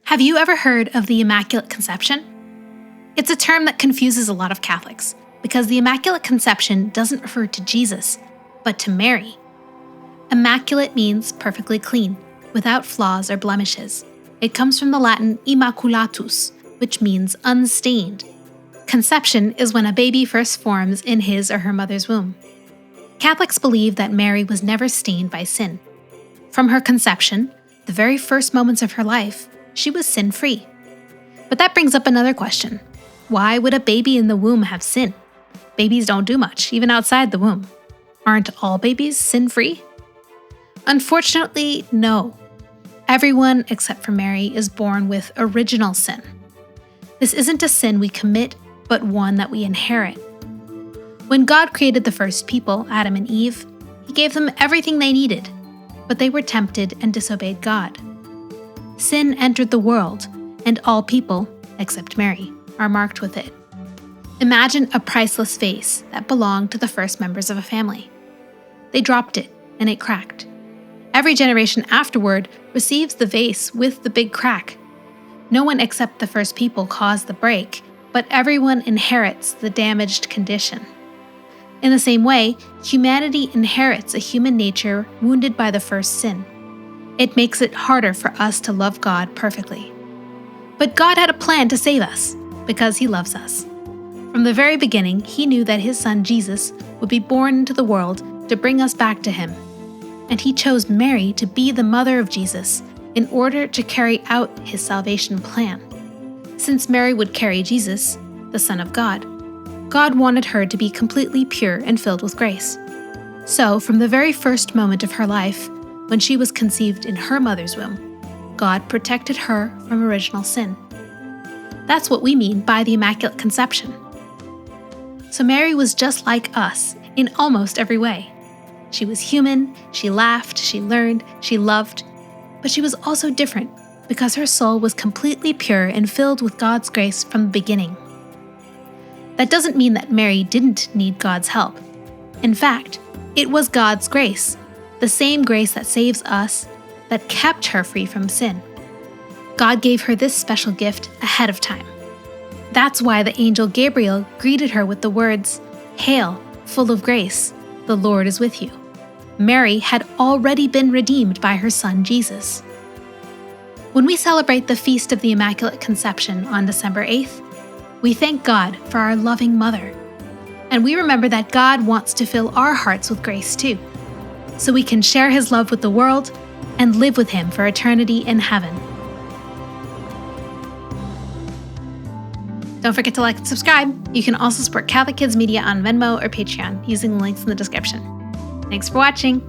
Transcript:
Have you ever heard of the Immaculate Conception? It's a term that confuses a lot of Catholics because the Immaculate Conception doesn't refer to Jesus, but to Mary. Immaculate means perfectly clean, without flaws or blemishes. It comes from the Latin immaculatus, which means unstained. Conception is when a baby first forms in his or her mother's womb. Catholics believe that Mary was never stained by sin. From her conception, the very first moments of her life, she was sin-free. But that brings up another question. Why would a baby in the womb have sin? Babies don't do much, even outside the womb. Aren't all babies sin-free? Unfortunately, no. Everyone except for Mary is born with original sin. This isn't a sin we commit, but one that we inherit. When God created the first people, Adam and Eve, He gave them everything they needed, but they were tempted and disobeyed God. Sin entered the world, and all people, except Mary, are marked with it. Imagine a priceless vase that belonged to the first members of a family. They dropped it, and it cracked. Every generation afterward receives the vase with the big crack. No one except the first people caused the break, but everyone inherits the damaged condition. In the same way, humanity inherits a human nature wounded by the first sin. It makes it harder for us to love God perfectly. But God had a plan to save us, because He loves us. From the very beginning, He knew that His Son Jesus would be born into the world to bring us back to Him. And He chose Mary to be the mother of Jesus in order to carry out His salvation plan. Since Mary would carry Jesus, the Son of God, God wanted her to be completely pure and filled with grace. So, from the very first moment of her life, when she was conceived in her mother's womb, God protected her from original sin. That's what we mean by the Immaculate Conception. So Mary was just like us in almost every way. She was human, she laughed, she learned, she loved, but she was also different because her soul was completely pure and filled with God's grace from the beginning. That doesn't mean that Mary didn't need God's help. In fact, it was God's grace, the same grace that saves us, that kept her free from sin. God gave her this special gift ahead of time. That's why the angel Gabriel greeted her with the words, "Hail, full of grace, the Lord is with you." Mary had already been redeemed by her son Jesus. When we celebrate the Feast of the Immaculate Conception on December 8th, we thank God for our loving mother. And we remember that God wants to fill our hearts with grace too, so we can share His love with the world and live with Him for eternity in heaven. Don't forget to like and subscribe. You can also support Catholic Kids Media on Venmo or Patreon using the links in the description. Thanks for watching.